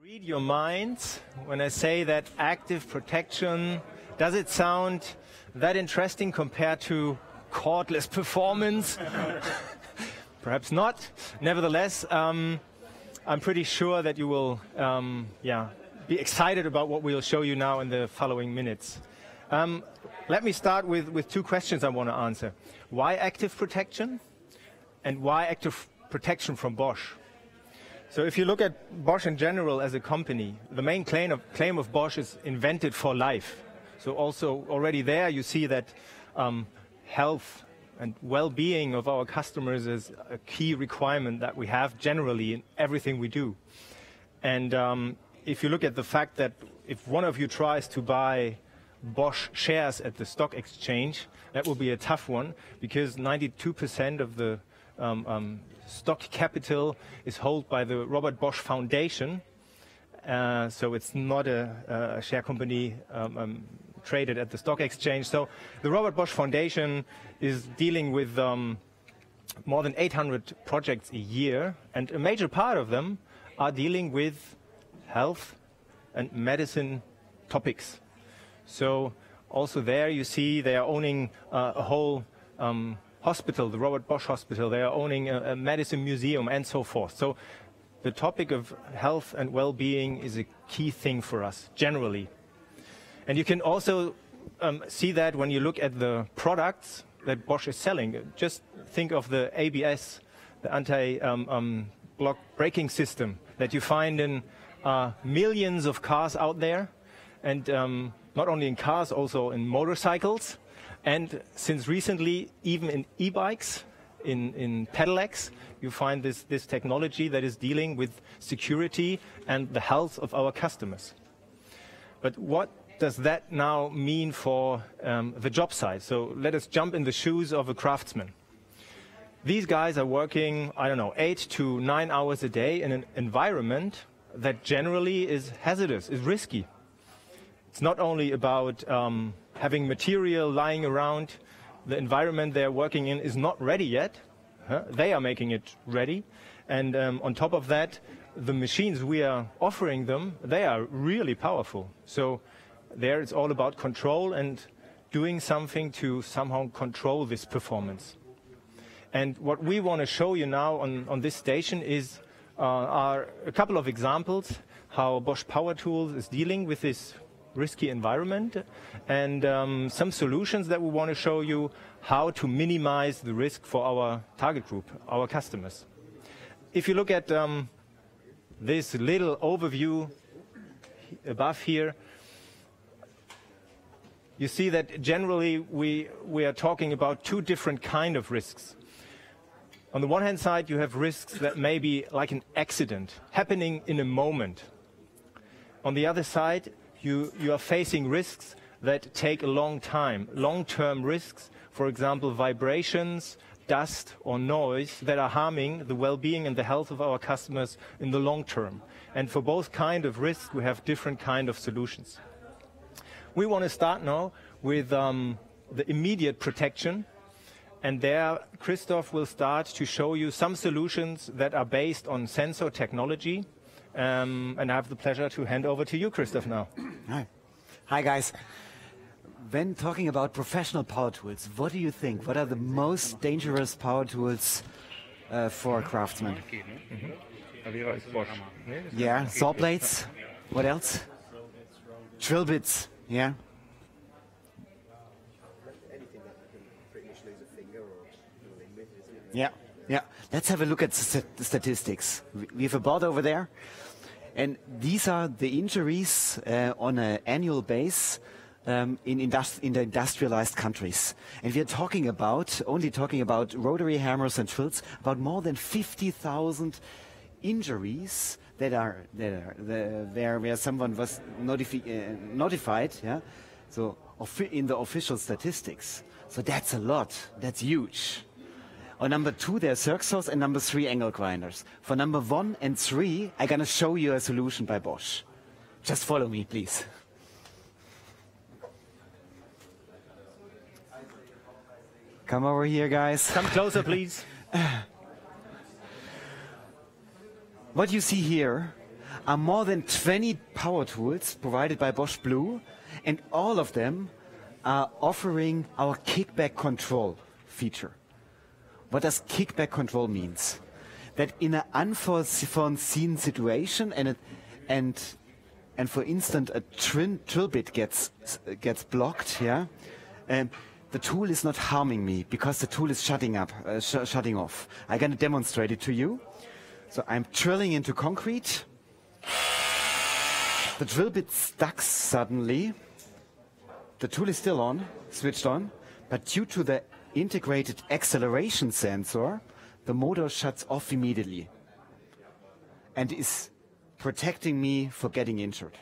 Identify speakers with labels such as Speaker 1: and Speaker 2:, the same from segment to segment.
Speaker 1: Read your minds when I say that active protection. Does it sound that interesting compared to cordless performance? Perhaps not. Nevertheless, I'm pretty sure that you will be excited about what we'll show you now in the following minutes. Let me start with two questions I want to answer. Why active protection? And why active protection from Bosch? So if you look at Bosch in general as a company, the main claim of Bosch is invented for life. So also already there you see that health and well-being of our customers is a key requirement that we have generally in everything we do. And if you look at the fact that if one of you tries to buy Bosch shares at the stock exchange, that will be a tough one, because 92% of the stock capital is held by the Robert Bosch Foundation. So it's not a share company traded at the stock exchange. So the Robert Bosch Foundation is dealing with more than 800 projects a year, and a major part of them are dealing with health and medicine topics. So also there you see they are owning a whole hospital, the Robert Bosch Hospital. They are owning a medicine museum and so forth. So the topic of health and well-being is a key thing for us generally. And you can also see that when you look at the products that Bosch is selling. Just think of the ABS, the anti-block braking system that you find in millions of cars out there, and not only in cars, also in motorcycles, and since recently even in e-bikes, in pedelecs, you find this technology that is dealing with security and the health of our customers. But what does that now mean for the job site? So let us jump in the shoes of a craftsman. These guys are working, I don't know, 8 to 9 hours a day in an environment that generally is hazardous, is risky. It's not only about having material lying around. The environment they're working in is not ready yet. They are making it ready. And on top of that, the machines we are offering them, they are really powerful. So there it's all about control and doing something to somehow control this performance. And what we want to show you now on this station is are a couple of examples how Bosch Power Tools is dealing with this risky environment, and some solutions that we want to show you how to minimize the risk for our target group, our customers. If you look at this little overview above here, you see that generally we are talking about two different kinds of risks. On the one hand side, you have risks that may be like an accident happening in a moment. On the other side, you are facing risks that take a long time, long-term risks, for example, vibrations, dust or noise that are harming the well-being and the health of our customers in the long term. And for both kinds of risks, we have different kinds of solutions. We want to start now with the immediate protection. And there, Christoph will start to show you some solutions that are based on sensor technology. And I have the pleasure to hand over to you, Christoph, now.
Speaker 2: Hi. Hi, guys. When talking about professional power tools, what do you think? What are the most dangerous power tools for craftsmen? Yeah, saw blades. What else? Drill bits. Yeah. Yeah, yeah. Let's have a look at the statistics. We have a board over there, and these are the injuries on an annual base in the industrialized countries. And we are talking about, only talking about rotary hammers and drills, about more than 50,000 injuries that are where someone was notified. Yeah, so in the official statistics. So that's a lot. That's huge. On number 2, there are circ saws, and number 3, angle grinders. For number 1 and 3, I'm going to show you a solution by Bosch. Just follow me, please. Come over here, guys.
Speaker 1: Come closer, please.
Speaker 2: What you see here are more than 20 power tools provided by Bosch Blue, and all of them are offering our kickback control feature. What does kickback control means? That in an unforeseen situation and for instance a drill bit gets blocked, yeah, the tool is not harming me because the tool is shutting off. I'm going to demonstrate it to you. So I'm drilling into concrete. The drill bit stuck suddenly. The tool is still on, switched on, but due to the integrated acceleration sensor, the motor shuts off immediately and is protecting me for getting injured.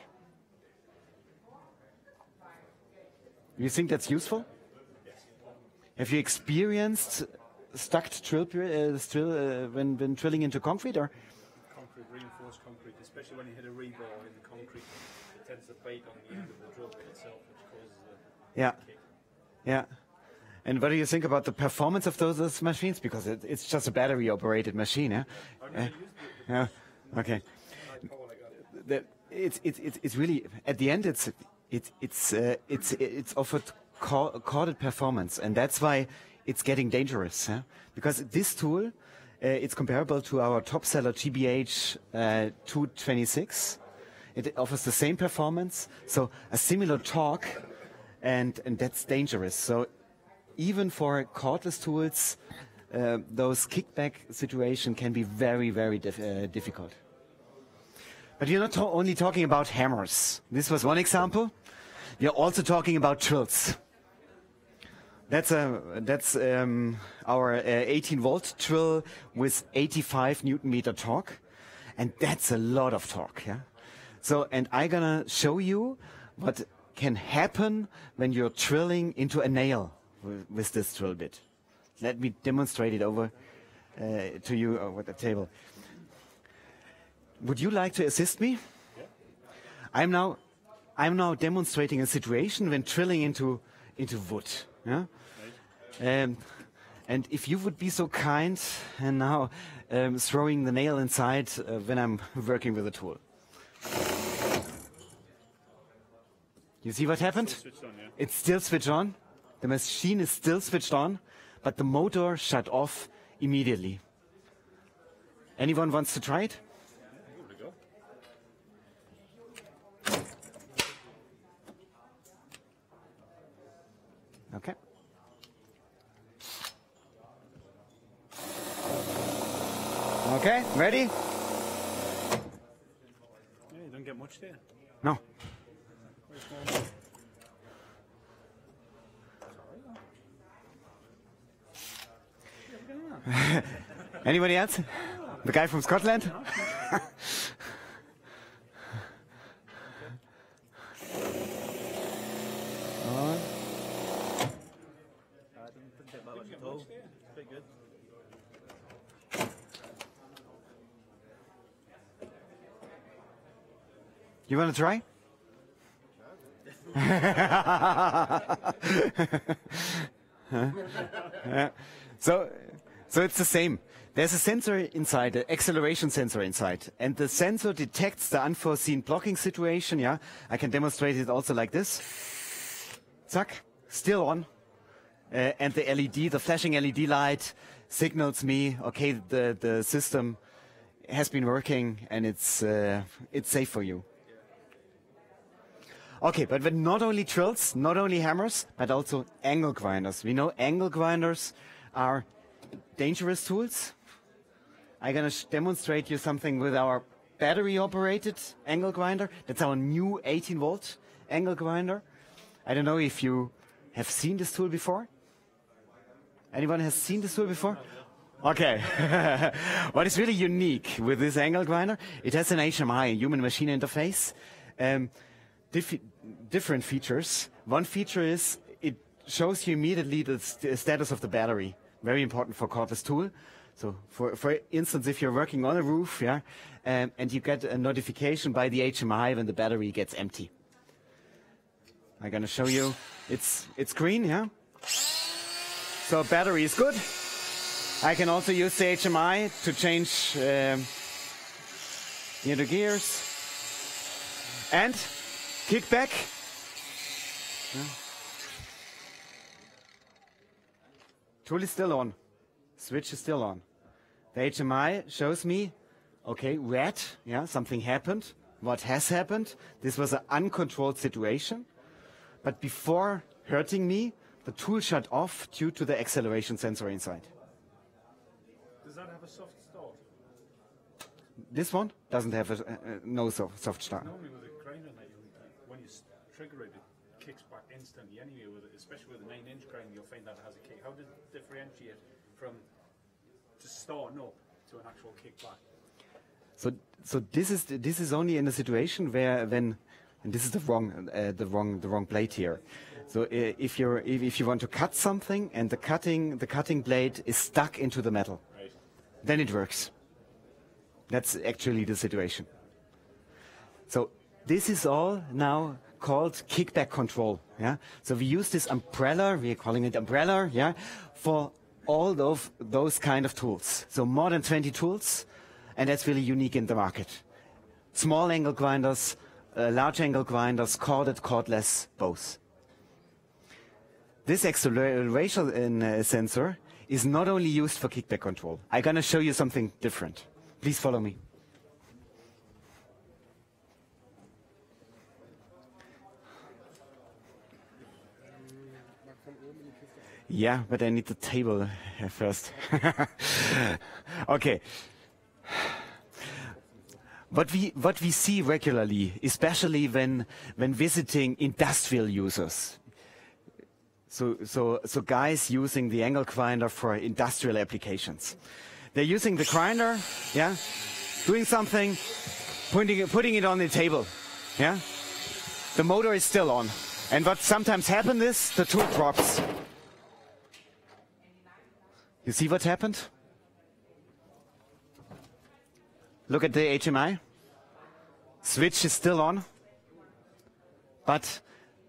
Speaker 2: You think that's useful? Have you experienced stuck drill when drilling into concrete? Or?
Speaker 3: Concrete, reinforced concrete, especially when you hit a rebar in the concrete, it tends to bake on the end of the drill bit itself, which causes a kick.
Speaker 2: Yeah. And what do you think about the performance of those machines? Because it's just a battery-operated machine, yeah?
Speaker 3: I've never used it.
Speaker 2: Yeah. Okay. It's really at the end it's offered corded performance, and that's why it's getting dangerous. Yeah? Because this tool, it's comparable to our top seller GBH 226. It offers the same performance, so a similar torque, and that's dangerous. So even for cordless tools, those kickback situation can be very, very difficult. But you're not only talking about hammers. This was one example. You're also talking about drills. That's our 18-volt drill with 85 Newton-meter torque, and that's a lot of torque. Yeah. So, and I'm gonna show you what can happen when you're drilling into a nail with this drill bit. Let me demonstrate it over to you over the table. Would you like to assist me? Yeah. I'm now demonstrating a situation when drilling into wood. Yeah? Right. And if you would be so kind and now throwing the nail inside when I'm working with a tool. You see what happened?
Speaker 3: It's switched on, yeah.
Speaker 2: It's still switched on. The machine is still switched on, but the motor shut off immediately. Anyone wants to try it? Okay. Okay, ready?
Speaker 3: Yeah, you don't get much there.
Speaker 2: No. Anybody else? The guy from Scotland? You want to try? So it's the same. There's a sensor inside, an acceleration sensor inside, and the sensor detects the unforeseen blocking situation. Yeah, I can demonstrate it also like this. Zack, still on, and the LED, the flashing LED light, signals me, okay, the system has been working and it's safe for you. Okay, but with not only drills, not only hammers, but also angle grinders. We know angle grinders are dangerous tools. I'm going to demonstrate you something with our battery-operated angle grinder. That's our new 18-volt angle grinder. I don't know if you have seen this tool before. Anyone has seen this tool before? Okay. What is really unique with this angle grinder, it has an HMI, human-machine interface. Different features. One feature is it shows you immediately the status of the battery. Very important for cordless tool. So for instance, if you're working on a roof, yeah, and you get a notification by the HMI when the battery gets empty. I'm gonna show you. It's green, yeah. So battery is good. I can also use the HMI to change the gears. And kick back. Tool is still on. Switch is still on. The HMI shows me, okay, red, yeah, something happened. What has happened? This was an uncontrolled situation. But before hurting me, the tool shut off due to the acceleration sensor inside.
Speaker 3: Does that have a soft start?
Speaker 2: This one doesn't have no soft start.
Speaker 3: Normally with a grinder, when you trigger it, it kicks back instantly anyway, especially with a 9-inch grinder, you'll find that it has a kick. How does it differentiate from just starting up to an actual kickback?
Speaker 2: So this is only in a situation where and this is the wrong blade here. So if you want to cut something and the cutting blade is stuck into the metal,
Speaker 3: right,
Speaker 2: then it works. That's actually the situation. So this is all now called kickback control. Yeah. So we use this umbrella. We are calling it umbrella. Yeah. For all of those kind of tools. So more than 20 tools, and that's really unique in the market. Small angle grinders, large angle grinders, corded, cordless, both. This acceleration sensor is not only used for kickback control. I'm going to show you something different. Please follow me. Yeah, but I need the table first. Okay. What we see regularly, especially when visiting industrial users. So guys using the angle grinder for industrial applications. They're using the grinder, yeah, doing something, putting it on the table, yeah. The motor is still on, and what sometimes happens is the tool drops. You see what happened? Look at the HMI. Switch is still on, but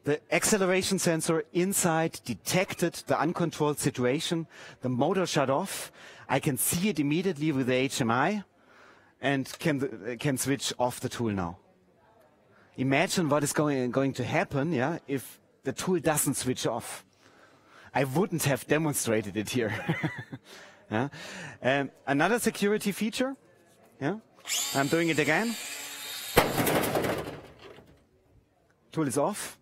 Speaker 2: the acceleration sensor inside detected the uncontrolled situation. The motor shut off. I can see it immediately with the HMI and can switch off the tool now. Imagine what is going to happen, yeah, if the tool doesn't switch off. I wouldn't have demonstrated it here. Yeah. Another security feature. Yeah. I'm doing it again. Tool is off.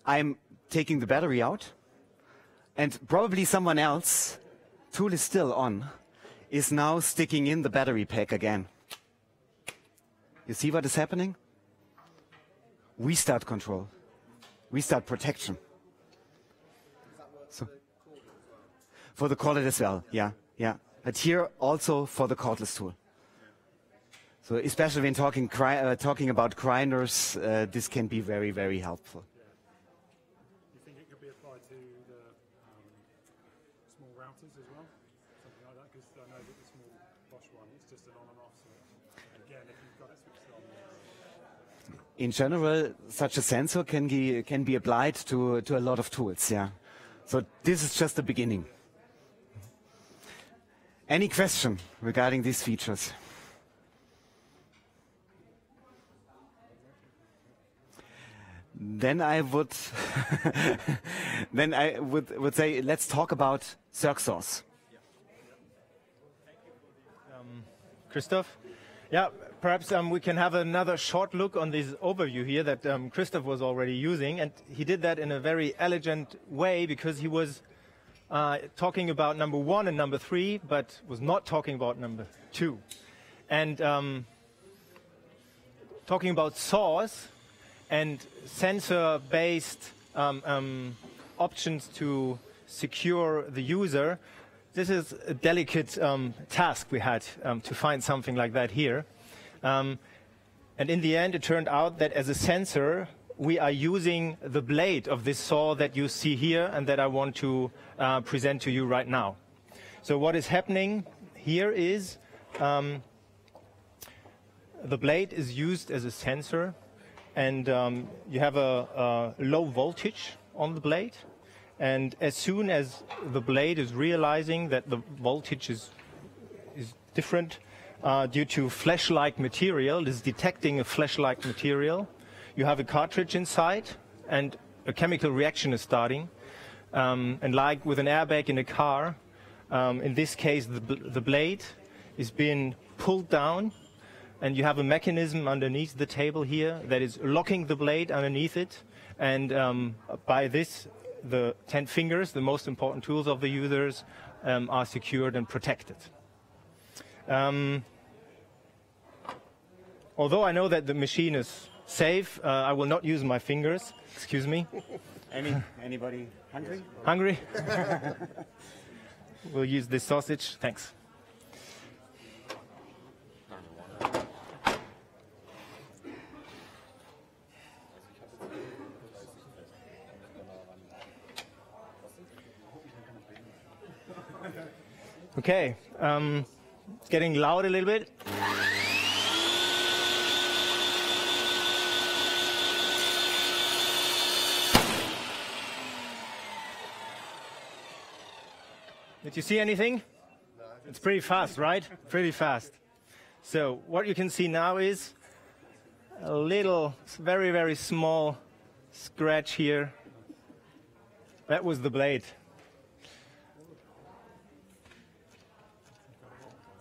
Speaker 2: I'm taking the battery out. And probably someone else, tool is still on, is now sticking in the battery pack again. You see what is happening? Restart control. Restart protection. So, for the corded as well, yeah. But here also for the cordless tool. So especially when talking about grinders, this can be very, very helpful.
Speaker 3: You think it could be applied to the small routers as well? Something like that? Because I know that the small Bosch one, it's just an on and off switch. Again, if you've got it switched on.
Speaker 2: In general, such a sensor can be applied to a lot of tools, yeah. So this is just the beginning. Any question regarding these features? Then I would say let's talk about circ saws.
Speaker 1: Christoph? Yeah, perhaps we can have another short look on this overview here that Christoph was already using, and he did that in a very elegant way because he was talking about number 1 and number 3, but was not talking about number 2. And talking about saws and sensor-based options to secure the user, this is a delicate task we had to find something like that here. And in the end, it turned out that as a sensor, we are using the blade of this saw that you see here and that I want to present to you right now. So what is happening here is the blade is used as a sensor, and you have a low voltage on the blade. And as soon as the blade is realizing that the voltage is different, due to flash-like material. This is detecting a flash-like material. You have a cartridge inside, and a chemical reaction is starting. And like with an airbag in a car, in this case, the blade is being pulled down, and you have a mechanism underneath the table here that is locking the blade underneath it. And by this, the 10 fingers, the most important tools of the users, are secured and protected. Although I know that the machine is safe, I will not use my fingers. Excuse me.
Speaker 2: Anybody hungry?
Speaker 1: Hungry? We'll use this sausage. Thanks. Okay, it's getting loud a little bit. Did you see anything? No. It's pretty fast, right? Pretty fast. So what you can see now is a little, very, very small scratch here. That was the blade.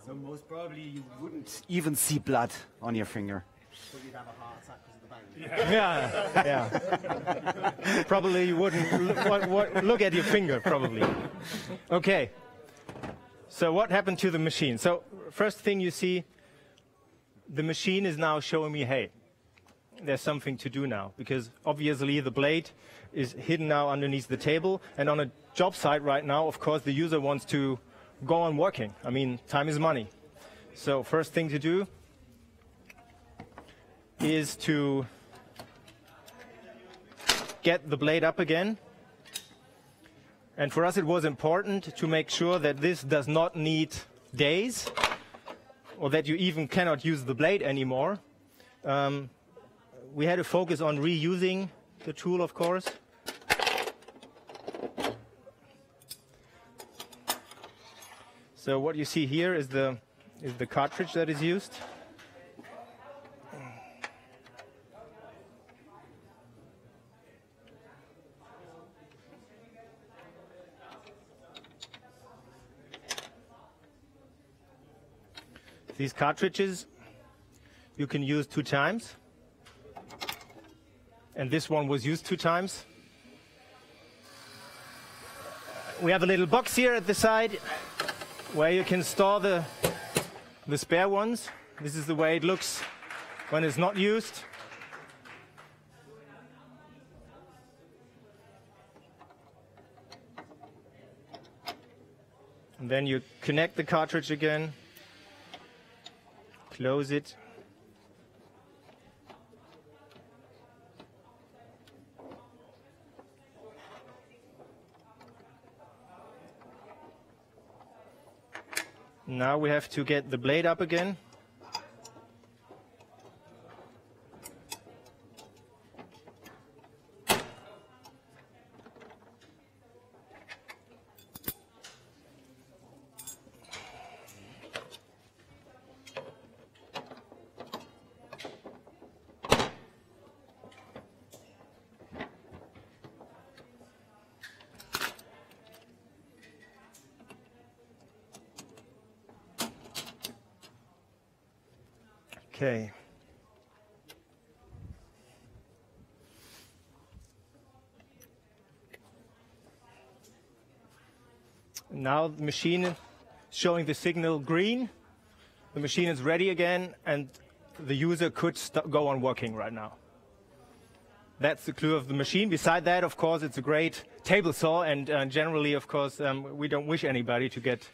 Speaker 2: So most probably you wouldn't even see blood on your finger.
Speaker 4: So you'd have a heart attack because of the bang.
Speaker 1: Yeah. Probably you wouldn't look at your finger, probably. Okay. So what happened to the machine? So first thing you see, the machine is now showing me, hey, there's something to do now, because obviously the blade is hidden now underneath the table, and on a job site right now, of course, the user wants to go on working. I mean, time is money. So first thing to do is to get the blade up again. And for us it was important to make sure that this does not need days, or that you even cannot use the blade anymore. We had to focus on reusing the tool, of course. So what you see here is the cartridge that is used. These cartridges you can use 2 times, and this one was used 2 times. We have a little box here at the side where you can store the spare ones. This is the way it looks when it's not used. And then you connect the cartridge again, close it. Now we have to get the blade up again. Okay. Now the machine is showing the signal green. The machine is ready again, and the user could go on working right now. That's the clue of the machine. Beside that, of course, it's a great table saw, and generally, of course, we don't wish anybody to get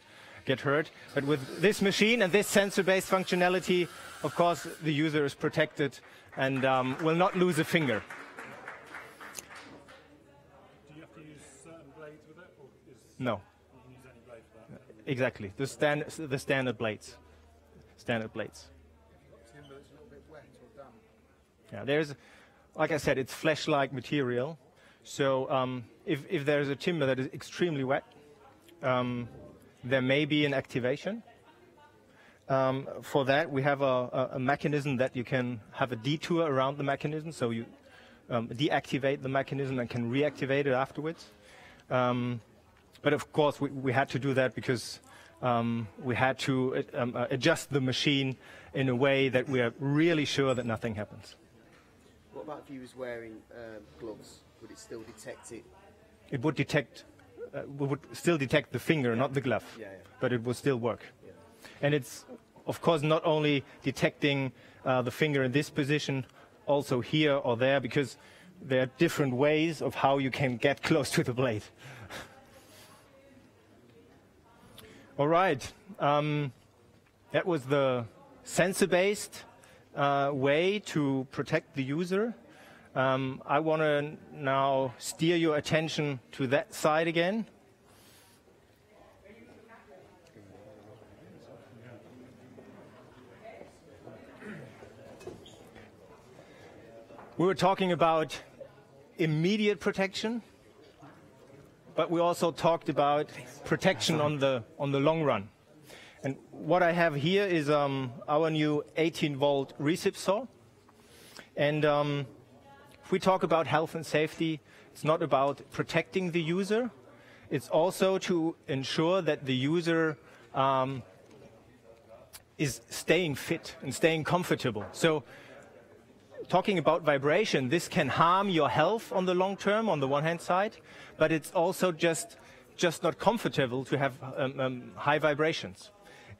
Speaker 1: hurt. But with this machine and this sensor-based functionality, of course, the user is protected and will not lose a finger.
Speaker 3: Do you have to use certain blades with it, or
Speaker 1: No.
Speaker 3: you can use any blade for that?
Speaker 1: Exactly. The standard blades. Standard blades.
Speaker 4: Timber that's a little bit wet or damp.
Speaker 1: Yeah, there's, like I said, it's flesh-like material. So if there's a timber that is extremely wet, there may be an activation. For that, we have a mechanism that you can have a detour around the mechanism, so you deactivate the mechanism and can reactivate it afterwards. But of course, we had to do that because we had to adjust the machine in a way that we are really sure that nothing happens.
Speaker 5: What about if you was wearing gloves? Would it still detect it?
Speaker 1: It would detect, we would still detect the finger, not the glove, but it would still work.
Speaker 5: Yeah.
Speaker 1: And it's, of course, not only detecting the finger in this position, also here or there, because there are different ways of how you can get close to the blade. All right, that was the sensor-based way to protect the user. I want to now steer your attention to that side again. We were talking about immediate protection, but we also talked about protection on the long run. And what I have here is our new 18-volt recip saw. And if we talk about health and safety, it's not about protecting the user. It's also to ensure that the user is staying fit and staying comfortable. So talking about vibration, this can harm your health on the long term on the one hand side, but it's also just not comfortable to have high vibrations.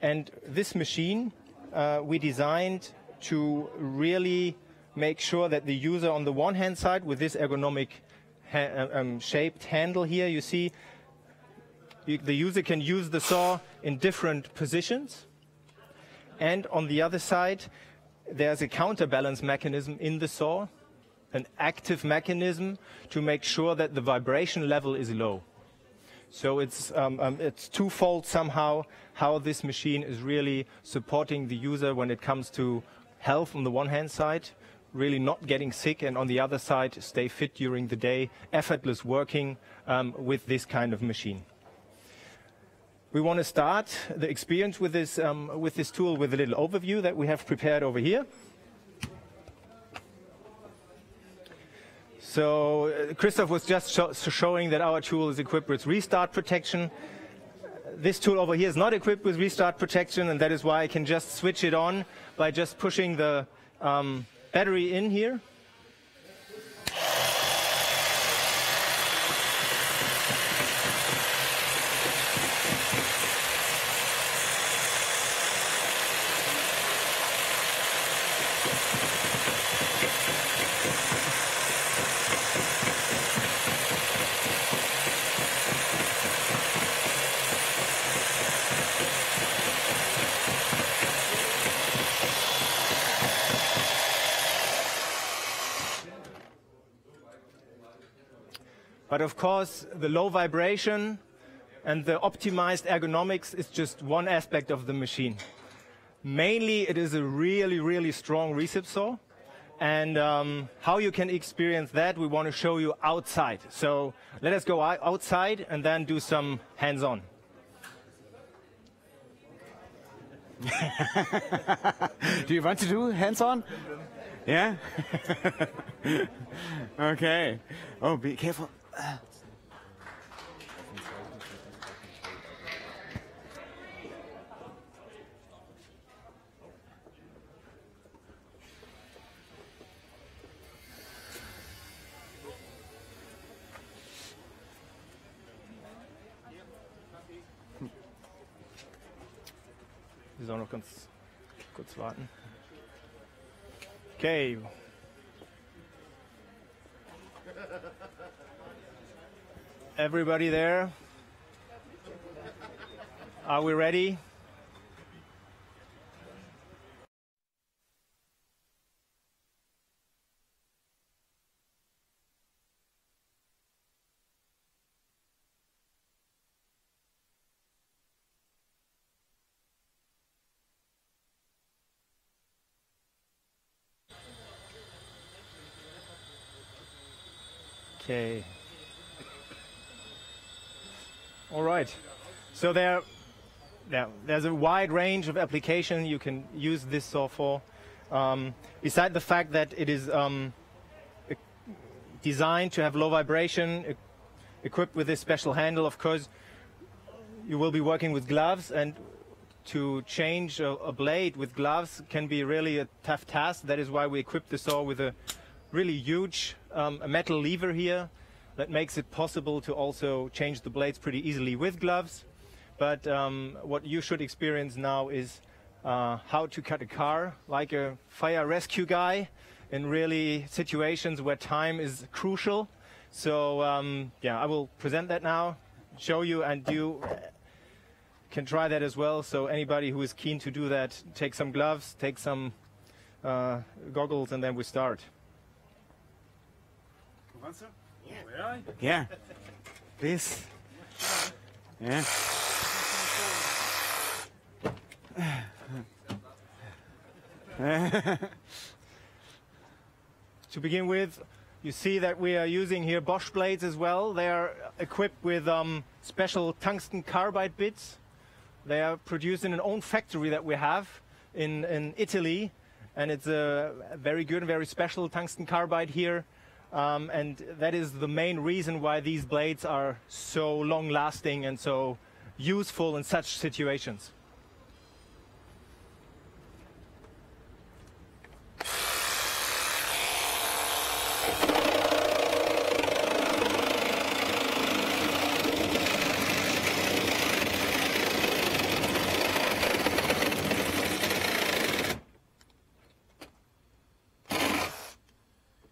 Speaker 1: And this machine we designed to really make sure that the user on the one hand side with this ergonomic shaped handle here, you see, the user can use the saw in different positions. And on the other side, there's a counterbalance mechanism in the saw, an active mechanism to make sure that the vibration level is low. So it's twofold somehow how this machine is really supporting the user when it comes to health on the one hand side, really not getting sick, and on the other side, stay fit during the day, effortless working with this kind of machine. We want to start the experience with this tool with a little overview that we have prepared over here. So Christoph was just showing that our tool is equipped with restart protection. This tool over here is not equipped with restart protection, and that is why I can just switch it on by just pushing the battery in here. But of course, the low vibration and the optimized ergonomics is just one aspect of the machine. Mainly, it is a really, really strong recip saw. And how you can experience that, we want to show you outside. So let us go outside and then do some hands-on.
Speaker 2: Do you want to do hands-on? Yeah? Okay. Oh, be careful.
Speaker 1: Wir sollen noch ganz kurz warten. Okay. Everybody there? Are we ready? Okay. All right. So there are yeah, there's a wide range of application you can use this saw for. Beside the fact that it is designed to have low vibration, equipped with this special handle, of course, you will be working with gloves, and to change a blade with gloves can be really a tough task. That is why we equipped the saw with a really huge metal lever here that makes it possible to also change the blades pretty easily with gloves. But what you should experience now is how to cut a car like a fire rescue guy in really situations where time is crucial. So yeah, I will present that now, show you, and you can try that as well. So anybody who is keen to do that, take some gloves, take some goggles, and then we start.
Speaker 2: Yeah. Please. Yeah.
Speaker 1: To begin with, you see that we are using here Bosch blades as well. They are equipped with special tungsten carbide bits. They are produced in an own factory that we have in Italy, and it's a very good and very special tungsten carbide here. And that is the main reason why these blades are so long-lasting and so useful in such situations.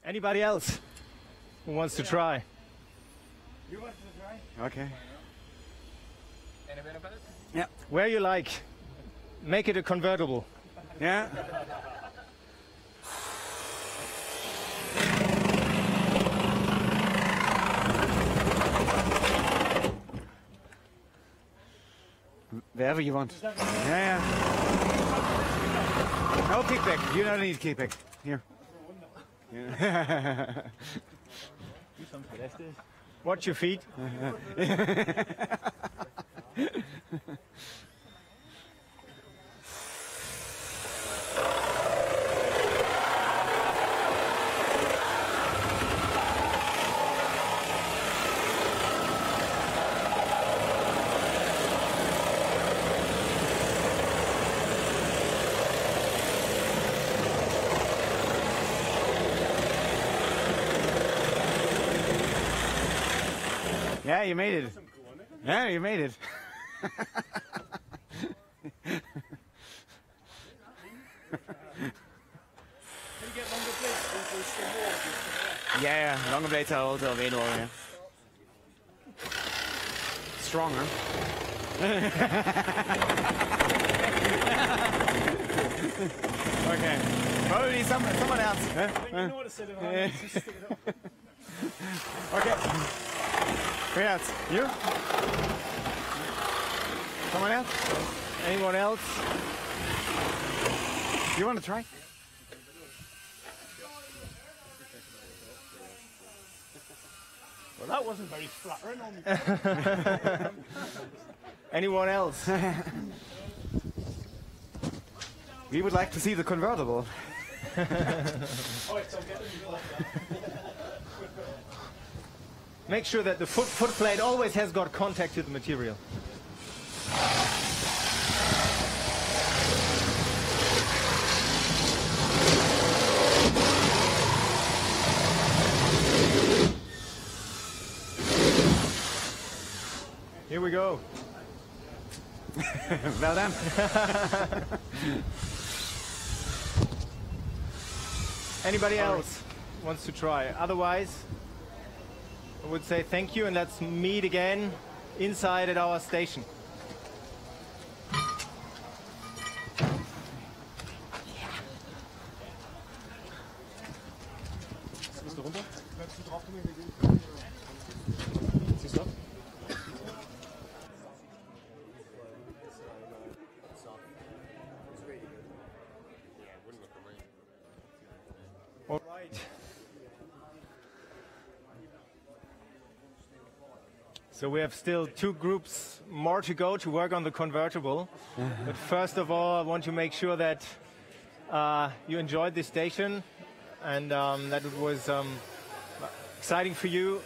Speaker 1: Anybody else who wants to try?
Speaker 4: You want to try?
Speaker 2: Okay.
Speaker 4: Anybody about it?
Speaker 2: Yeah.
Speaker 1: Where you like. Make it a convertible.
Speaker 2: Yeah. Wherever you want. Yeah. No kickback. You don't need kickback. Here. Yeah.
Speaker 1: Watch your feet.
Speaker 2: Yeah, you made it. Yeah, you made it.
Speaker 3: Can you get longer blades with the more?
Speaker 2: Yeah, longer blades are also available. Yeah. Stronger. Okay. Probably someone else. Huh?
Speaker 3: You know what I said about it. Just stick it up.
Speaker 2: Okay. Who else? You? Someone else?
Speaker 1: Anyone else?
Speaker 2: You want to try?
Speaker 3: Well, that wasn't very flattering on me.
Speaker 1: Anyone else?
Speaker 2: We would like to see the convertible.
Speaker 1: Make sure that the foot plate always has got contact to the material. Here we go.
Speaker 2: Well done.
Speaker 1: Anybody else wants to try? Otherwise, I would say thank you, and let's meet again inside at our station. All right. So we have still 2 groups more to go to work on the convertible. But first of all, I want to make sure that you enjoyed this station and that it was exciting for you.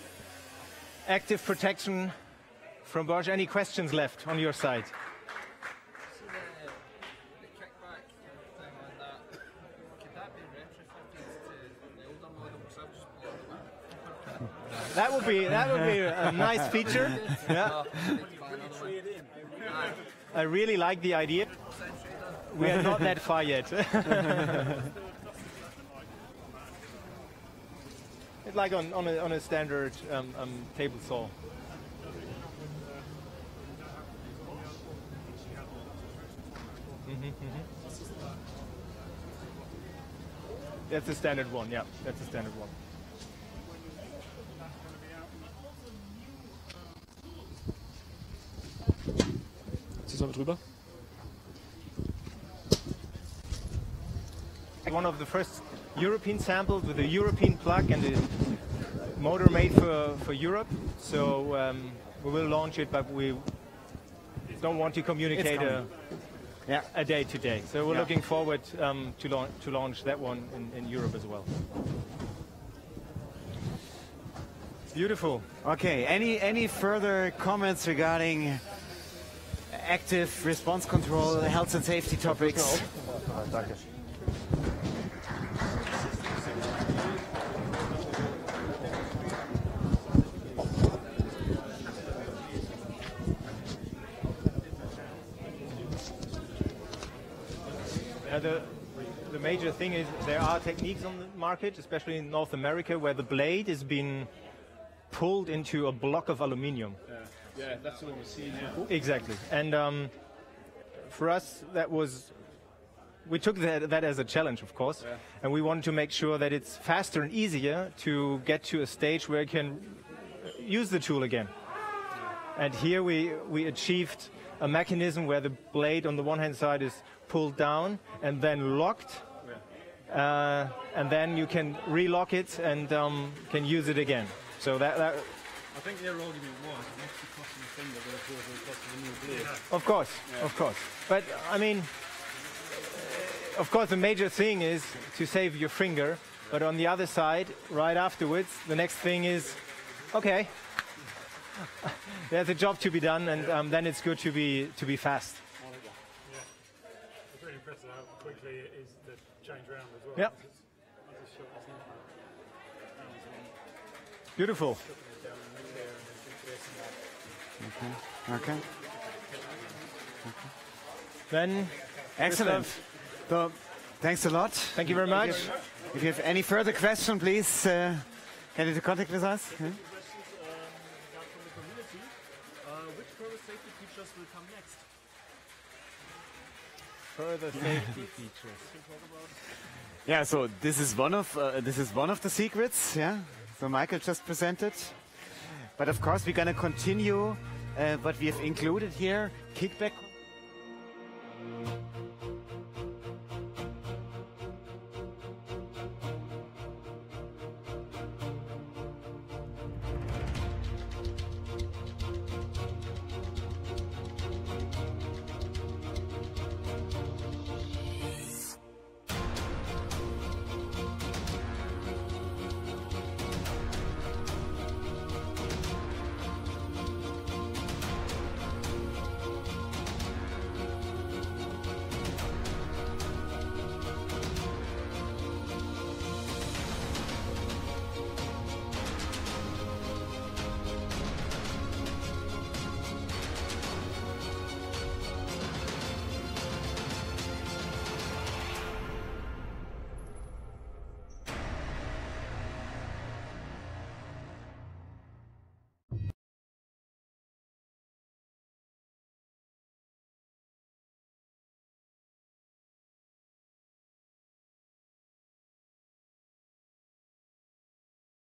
Speaker 1: Active protection from Bosch. Any questions left on your side? That would be a nice feature. Yeah. I really like the idea. We are not that far yet. It's like on a standard table saw. That's the standard one. Yeah, that's the standard one.
Speaker 3: Zusammen drüber.
Speaker 1: One of the first European samples with a European plug and a motor made for Europe. So we will launch it, but we don't want to communicate a day to day. So we're looking forward to launch that one in Europe as well. Beautiful.
Speaker 2: Okay, any further comments regarding active response control, health and safety topics?
Speaker 1: The major thing is there are techniques on the market, especially in North America, where the blade is being pulled into a block of aluminium.
Speaker 3: Yeah, that's what we're seeing here.
Speaker 1: Exactly. And for us, we took that as a challenge, of course, and we wanted to make sure that it's faster and easier to get to a stage where you can use the tool again. And here we achieved a mechanism where the blade on the one hand side is pulled down and then locked, and then you can relock it and can use it again. So that
Speaker 3: I think their argument was it makes the cost of the finger therefore the cost of the new blade.
Speaker 1: of course. But I mean, of course, the major thing is to save your finger. But on the other side, right afterwards, the next thing is, okay, there's a job to be done, and then it's good to be fast.
Speaker 3: It's really impressive how quickly it is to change around as well.
Speaker 1: Yep. Beautiful.
Speaker 2: Okay.
Speaker 1: Then,
Speaker 2: Excellent. So, thanks a lot.
Speaker 1: thank you very much.
Speaker 2: If you have any further question, please get into contact with us.
Speaker 4: From the community, which further safety features will come next?
Speaker 1: Further safety features.
Speaker 2: Yeah, so this is one of the secrets. Yeah, so Michael just presented. But of course, we're going to continue what we have included here: kickback.